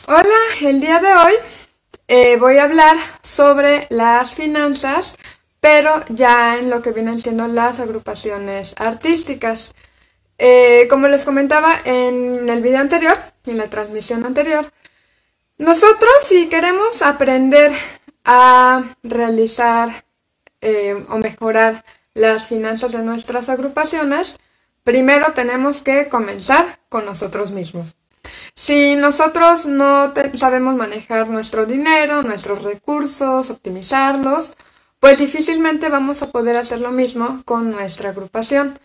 Hola, el día de hoy voy a hablar sobre las finanzas, pero ya en lo que vienen siendo las agrupaciones artísticas. Como les comentaba en el video anterior, en la transmisión anterior, nosotros si queremos aprender a realizar o mejorar las finanzas de nuestras agrupaciones, primero tenemos que comenzar con nosotros mismos. Si nosotros no sabemos manejar nuestro dinero, nuestros recursos, optimizarlos, pues difícilmente vamos a poder hacer lo mismo con nuestra agrupación.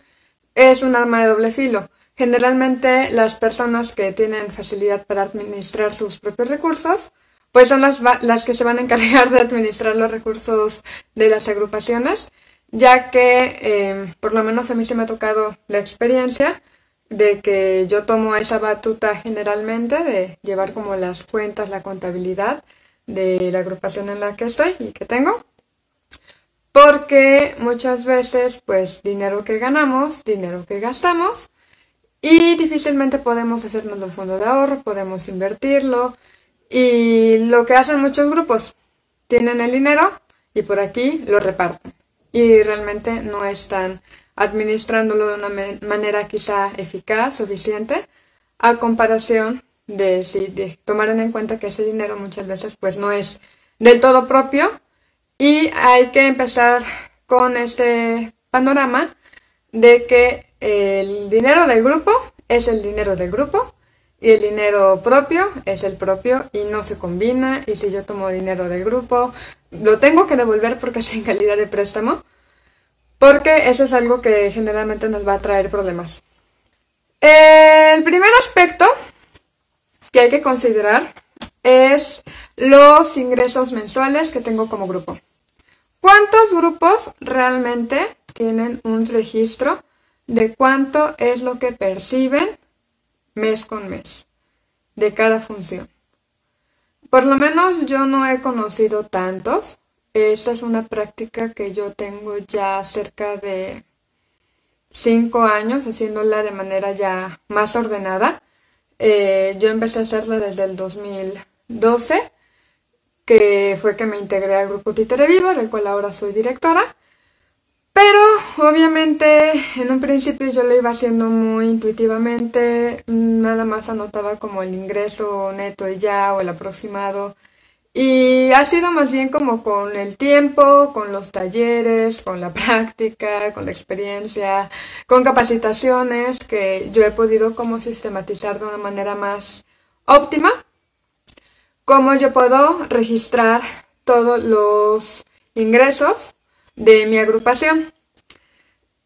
Es un arma de doble filo. Generalmente las personas que tienen facilidad para administrar sus propios recursos, pues son las que se van a encargar de administrar los recursos de las agrupaciones, ya que por lo menos a mí se me ha tocado la experiencia de que yo tomo esa batuta generalmente de llevar como las cuentas, la contabilidad de la agrupación en la que estoy y que tengo. Porque muchas veces, pues, dinero que ganamos, dinero que gastamos, y difícilmente podemos hacernos un fondo de ahorro, podemos invertirlo, y lo que hacen muchos grupos, tienen el dinero y por aquí lo reparten. Y realmente no están administrándolo de una manera quizá eficaz, suficiente, a comparación de tomar en cuenta que ese dinero muchas veces pues no es del todo propio y hay que empezar con este panorama de que el dinero del grupo es el dinero del grupo y el dinero propio es el propio y no se combina. Y si yo tomo dinero del grupo, lo tengo que devolver porque es en calidad de préstamo, porque eso es algo que generalmente nos va a traer problemas. El primer aspecto que hay que considerar es los ingresos mensuales que tengo como grupo. ¿Cuántos grupos realmente tienen un registro de cuánto es lo que perciben mes con mes de cada función? Por lo menos yo no he conocido tantos. Esta es una práctica que yo tengo ya cerca de 5 años haciéndola de manera ya más ordenada. Yo empecé a hacerla desde el 2012, que fue que me integré al grupo Títere Vivo, del cual ahora soy directora. Pero obviamente en un principio yo lo iba haciendo muy intuitivamente, nada más anotaba como el ingreso neto y ya, o el aproximado. Y ha sido más bien como con el tiempo, con los talleres, con la práctica, con la experiencia, con capacitaciones, que yo he podido como sistematizar de una manera más óptima cómo yo puedo registrar todos los ingresos de mi agrupación.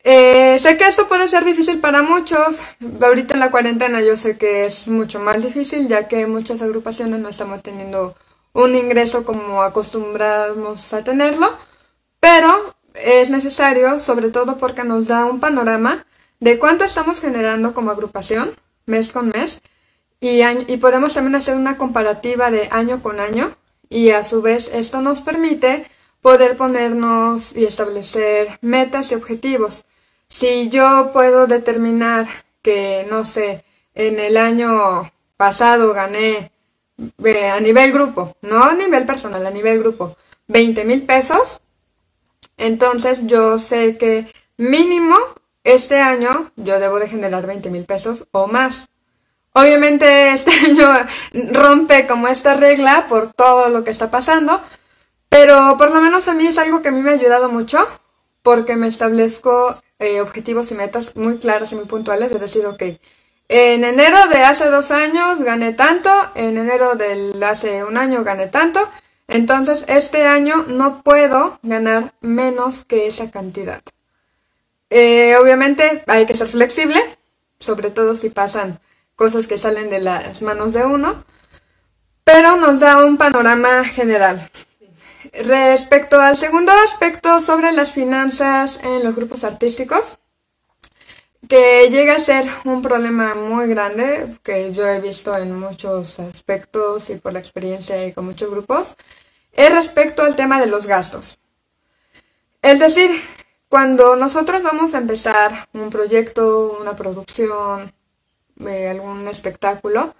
Sé que esto puede ser difícil para muchos. Ahorita en la cuarentena yo sé que es mucho más difícil, ya que muchas agrupaciones no estamos teniendo un ingreso como acostumbramos a tenerlo, pero es necesario, sobre todo porque nos da un panorama de cuánto estamos generando como agrupación mes con mes y podemos también hacer una comparativa de año con año y a su vez esto nos permite poder ponernos y establecer metas y objetivos. Si yo puedo determinar que, no sé, en el año pasado gané a nivel grupo, no a nivel personal, a nivel grupo, 20,000 pesos, entonces yo sé que mínimo este año yo debo de generar 20,000 pesos o más. Obviamente este año rompe como esta regla por todo lo que está pasando, pero por lo menos a mí es algo que a mí me ha ayudado mucho porque me establezco objetivos y metas muy claras y muy puntuales, de decir, ok, en enero de hace 2 años gané tanto, en enero del hace un año gané tanto, entonces este año no puedo ganar menos que esa cantidad. Obviamente hay que ser flexible, sobre todo si pasan cosas que salen de las manos de uno, pero nos da un panorama general. Respecto al segundo aspecto sobre las finanzas en los grupos artísticos, que llega a ser un problema muy grande que yo he visto en muchos aspectos y por la experiencia y con muchos grupos, es respecto al tema de los gastos. Es decir, cuando nosotros vamos a empezar un proyecto, una producción, algún espectáculo,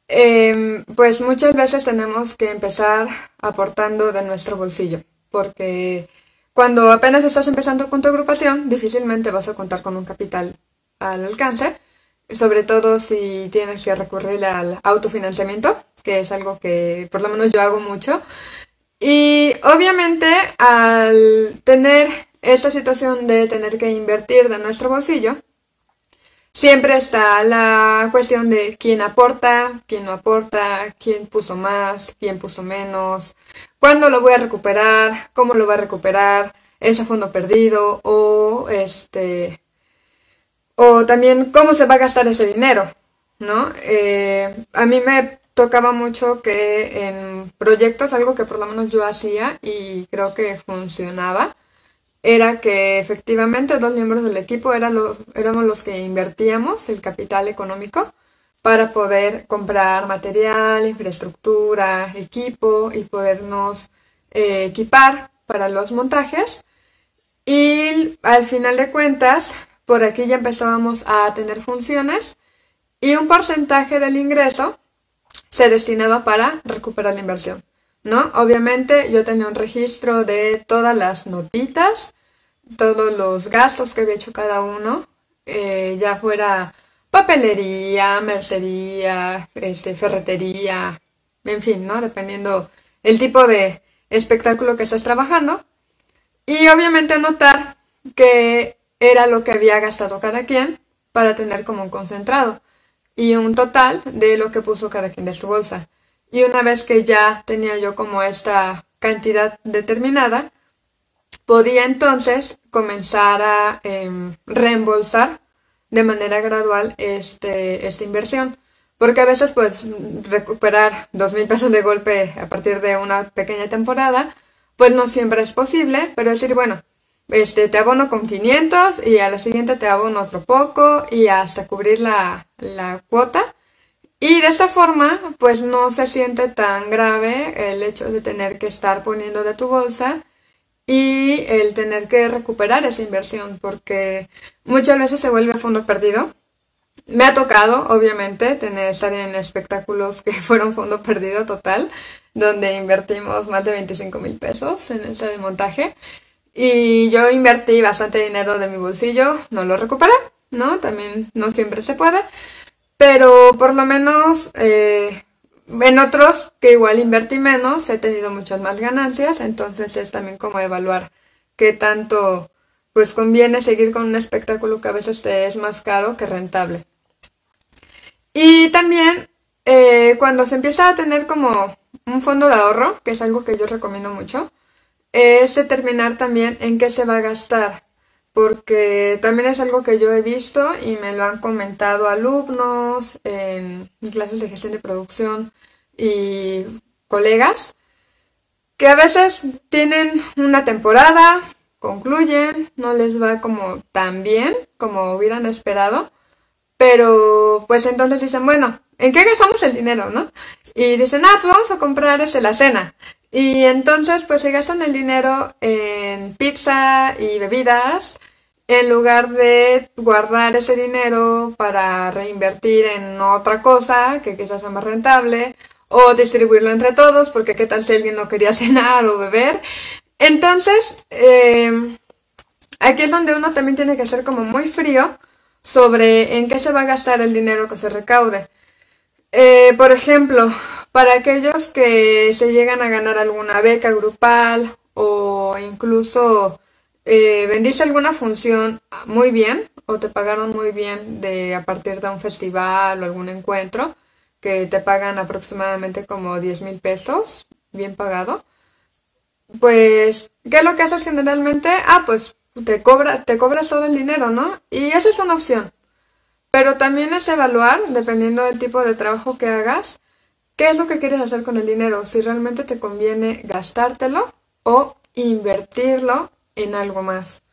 pues muchas veces tenemos que empezar aportando de nuestro bolsillo, porque cuando apenas estás empezando con tu agrupación, difícilmente vas a contar con un capital al alcance, sobre todo si tienes que recurrir al autofinanciamiento, que es algo que por lo menos yo hago mucho. Y obviamente al tener esta situación de tener que invertir de nuestro bolsillo, siempre está la cuestión de quién aporta, quién no aporta, quién puso más, quién puso menos, cuándo lo voy a recuperar, cómo lo va a recuperar, es a fondo perdido o también cómo se va a gastar ese dinero, ¿no? A mí me tocaba mucho que en proyectos, algo que por lo menos yo hacía y creo que funcionaba, era que efectivamente dos miembros del equipo éramos los que invertíamos el capital económico para poder comprar material, infraestructura, equipo y podernos equipar para los montajes. Y al final de cuentas, por aquí ya empezábamos a tener funciones y un porcentaje del ingreso se destinaba para recuperar la inversión, ¿no? Obviamente yo tenía un registro de todas las notitas, todos los gastos que había hecho cada uno, ya fuera papelería, mercería, ferretería, en fin, ¿no? Dependiendo el tipo de espectáculo que estés trabajando. Y obviamente anotar que era lo que había gastado cada quien para tener como un concentrado y un total de lo que puso cada quien de su bolsa. Y una vez que ya tenía yo como esta cantidad determinada, podía entonces comenzar a reembolsar de manera gradual esta inversión. Porque a veces pues recuperar 2,000 pesos de golpe a partir de una pequeña temporada, pues no siempre es posible, pero decir, bueno, te abono con 500 y a la siguiente te abono otro poco y hasta cubrir la cuota. Y de esta forma, pues no se siente tan grave el hecho de tener que estar poniendo de tu bolsa y el tener que recuperar esa inversión, porque muchas veces se vuelve a fondo perdido. Me ha tocado, obviamente, estar en espectáculos que fueron fondo perdido total, donde invertimos más de 25,000 pesos en ese montaje. Y yo invertí bastante dinero de mi bolsillo, no lo recuperé, ¿no? También no siempre se puede, pero por lo menos en otros que igual invertí menos, he tenido muchas más ganancias, entonces es también como evaluar qué tanto pues conviene seguir con un espectáculo que a veces te es más caro que rentable. Y también cuando se empieza a tener como un fondo de ahorro, que es algo que yo recomiendo mucho, es determinar también en qué se va a gastar, porque también es algo que yo he visto y me lo han comentado alumnos en clases de gestión de producción y colegas, que a veces tienen una temporada, concluyen, no les va como tan bien como hubieran esperado, pero pues entonces dicen, bueno, ¿en qué gastamos el dinero, no? Y dicen, pues vamos a comprar la cena. Y entonces pues se gastan el dinero en pizza y bebidas en lugar de guardar ese dinero para reinvertir en otra cosa que quizás sea más rentable o distribuirlo entre todos, porque qué tal si alguien no quería cenar o beber. Entonces, aquí es donde uno también tiene que ser como muy frío sobre en qué se va a gastar el dinero que se recaude. Por ejemplo, para aquellos que se llegan a ganar alguna beca grupal o incluso vendiste alguna función muy bien o te pagaron muy bien a partir de un festival o algún encuentro, que te pagan aproximadamente como 10,000 pesos, bien pagado, pues, ¿qué es lo que haces generalmente? Pues te cobras todo el dinero, ¿no? Y esa es una opción. Pero también es evaluar, dependiendo del tipo de trabajo que hagas, qué es lo que quieres hacer con el dinero, si realmente te conviene gastártelo o invertirlo en algo más.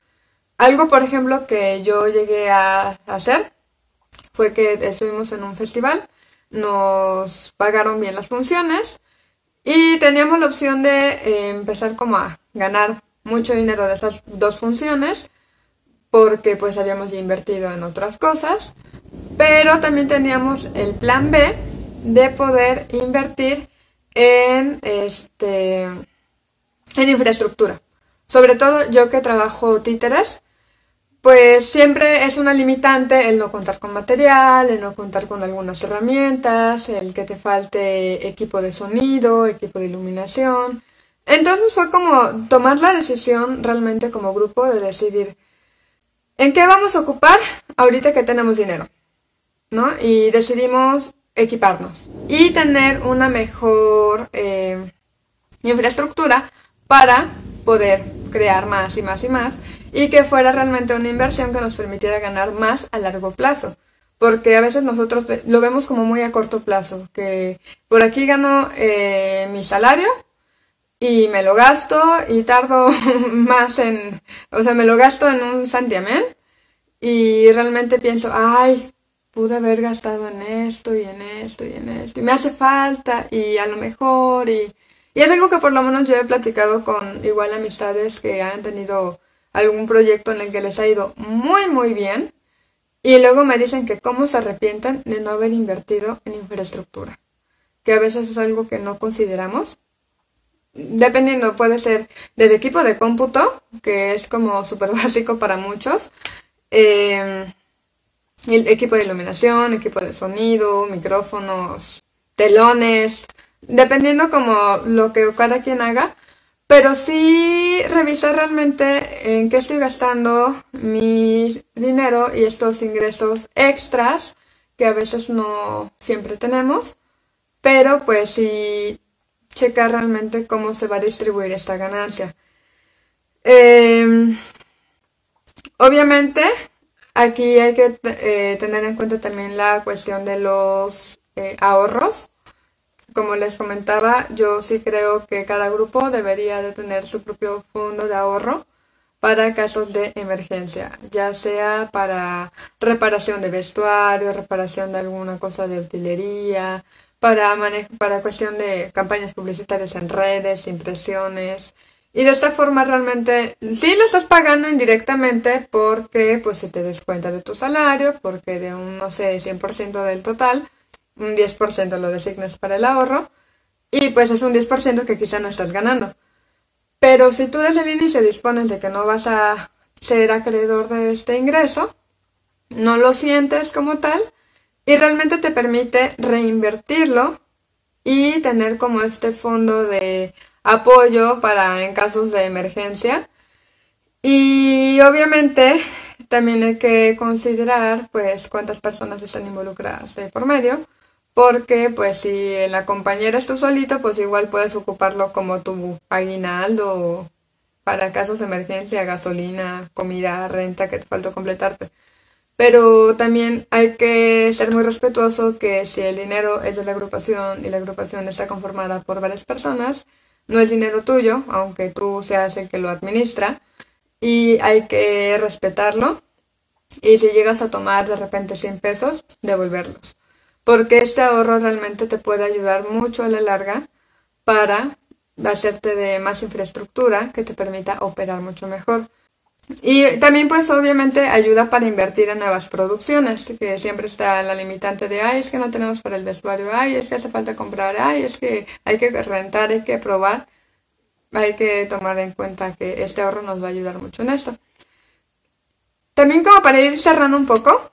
Algo, por ejemplo, que yo llegué a hacer fue que estuvimos en un festival, nos pagaron bien las funciones y teníamos la opción de empezar como a ganar mucho dinero de esas dos funciones porque pues habíamos ya invertido en otras cosas, pero también teníamos el plan B, de poder invertir en en infraestructura. Sobre todo yo que trabajo títeres, pues siempre es una limitante el no contar con material, el no contar con algunas herramientas, el que te falte equipo de sonido, equipo de iluminación. Entonces fue como tomar la decisión realmente como grupo de decidir en qué vamos a ocupar ahorita que tenemos dinero, ¿no? Y decidimos equiparnos y tener una mejor infraestructura para poder crear más y más y más y que fuera realmente una inversión que nos permitiera ganar más a largo plazo. Porque a veces nosotros lo vemos como muy a corto plazo, que por aquí gano mi salario y me lo gasto y tardo más o sea, me lo gasto en un santiamén y realmente pienso, ay, pude haber gastado en esto y en esto y en esto y me hace falta y a lo mejor y es algo que por lo menos yo he platicado con igual amistades que han tenido algún proyecto en el que les ha ido muy muy bien y luego me dicen que cómo se arrepienten de no haber invertido en infraestructura, que a veces es algo que no consideramos. Dependiendo, puede ser desde equipo de cómputo, que es como súper básico para muchos, el equipo de iluminación, equipo de sonido, micrófonos, telones, dependiendo como lo que cada quien haga, pero sí revisar realmente en qué estoy gastando mi dinero y estos ingresos extras que a veces no siempre tenemos, pero pues sí checar realmente cómo se va a distribuir esta ganancia. Obviamente, aquí hay que tener en cuenta también la cuestión de los ahorros. Como les comentaba, yo sí creo que cada grupo debería de tener su propio fondo de ahorro para casos de emergencia, ya sea para reparación de vestuario, reparación de alguna cosa de utilería, para cuestión de campañas publicitarias en redes, impresiones. Y de esta forma realmente sí lo estás pagando indirectamente porque pues se te descuenta de tu salario, porque de un, no sé, 100% del total, un 10% lo designas para el ahorro y pues es un 10% que quizá no estás ganando. Pero si tú desde el inicio dispones de que no vas a ser acreedor de este ingreso, no lo sientes como tal y realmente te permite reinvertirlo y tener como este fondo de apoyo para en casos de emergencia. Y obviamente también hay que considerar pues cuántas personas están involucradas de por medio, porque pues si en la compañera es tú solito, pues igual puedes ocuparlo como tu aguinaldo para casos de emergencia, gasolina, comida, renta que te faltó completarte. Pero también hay que ser muy respetuoso que si el dinero es de la agrupación y la agrupación está conformada por varias personas, no es dinero tuyo, aunque tú seas el que lo administra, y hay que respetarlo. Y si llegas a tomar de repente 100 pesos, devolverlos. Porque este ahorro realmente te puede ayudar mucho a la larga para hacerte de más infraestructura que te permita operar mucho mejor. Y también pues obviamente ayuda para invertir en nuevas producciones, que siempre está la limitante de, ay, es que no tenemos para el vestuario, ay, es que hace falta comprar, ay, es que hay que rentar, hay que probar, hay que tomar en cuenta que este ahorro nos va a ayudar mucho en esto. También como para ir cerrando un poco,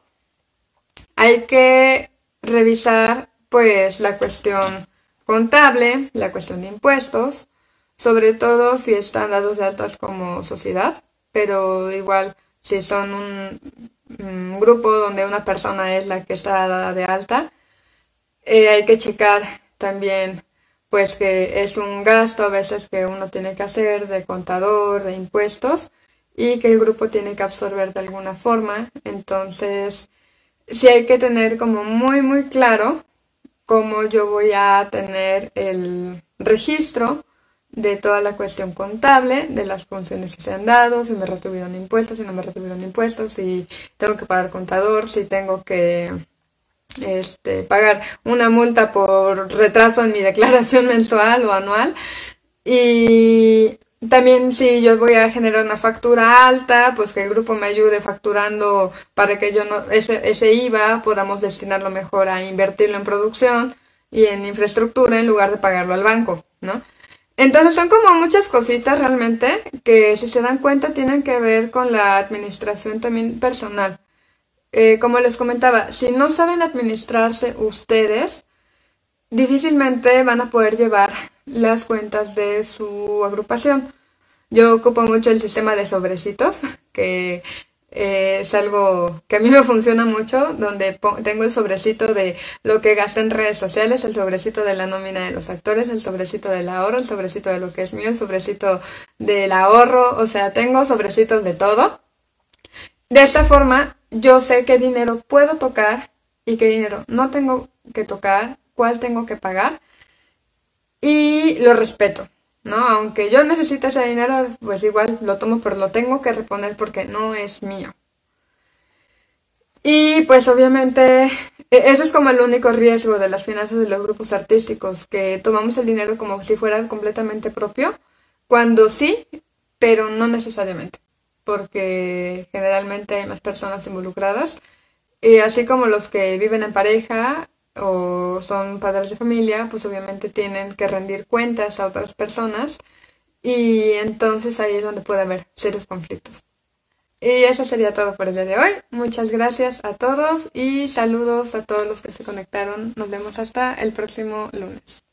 hay que revisar pues la cuestión contable, la cuestión de impuestos, sobre todo si están dados de altas como sociedad, pero igual si son un grupo donde una persona es la que está dada de alta, hay que checar también pues que es un gasto a veces que uno tiene que hacer de contador, de impuestos y que el grupo tiene que absorber de alguna forma. Entonces, sí hay que tener como muy muy claro cómo yo voy a tener el registro de toda la cuestión contable, de las funciones que se han dado, si me retuvieron impuestos, si no me retuvieron impuestos, si tengo que pagar contador, si tengo que pagar una multa por retraso en mi declaración mensual o anual. Y también si yo voy a generar una factura alta, pues que el grupo me ayude facturando para que yo no, ese IVA podamos destinarlo mejor a invertirlo en producción y en infraestructura en lugar de pagarlo al banco, ¿no? Entonces son como muchas cositas realmente que si se dan cuenta tienen que ver con la administración también personal. Como les comentaba, si no saben administrarse ustedes, difícilmente van a poder llevar las cuentas de su agrupación. Yo ocupo mucho el sistema de sobrecitos, que es algo que a mí me funciona mucho, donde tengo el sobrecito de lo que gasto en redes sociales, el sobrecito de la nómina de los actores, el sobrecito del ahorro, el sobrecito de lo que es mío, el sobrecito del ahorro, o sea, tengo sobrecitos de todo. De esta forma, yo sé qué dinero puedo tocar y qué dinero no tengo que tocar, cuál tengo que pagar y lo respeto, ¿no? Aunque yo necesite ese dinero, pues igual lo tomo, pero lo tengo que reponer porque no es mío. Y pues obviamente eso es como el único riesgo de las finanzas de los grupos artísticos, que tomamos el dinero como si fuera completamente propio, cuando sí, pero no necesariamente, porque generalmente hay más personas involucradas, y así como los que viven en pareja o son padres de familia, pues obviamente tienen que rendir cuentas a otras personas y entonces ahí es donde puede haber serios conflictos. Y eso sería todo por el día de hoy. Muchas gracias a todos y saludos a todos los que se conectaron. Nos vemos hasta el próximo lunes.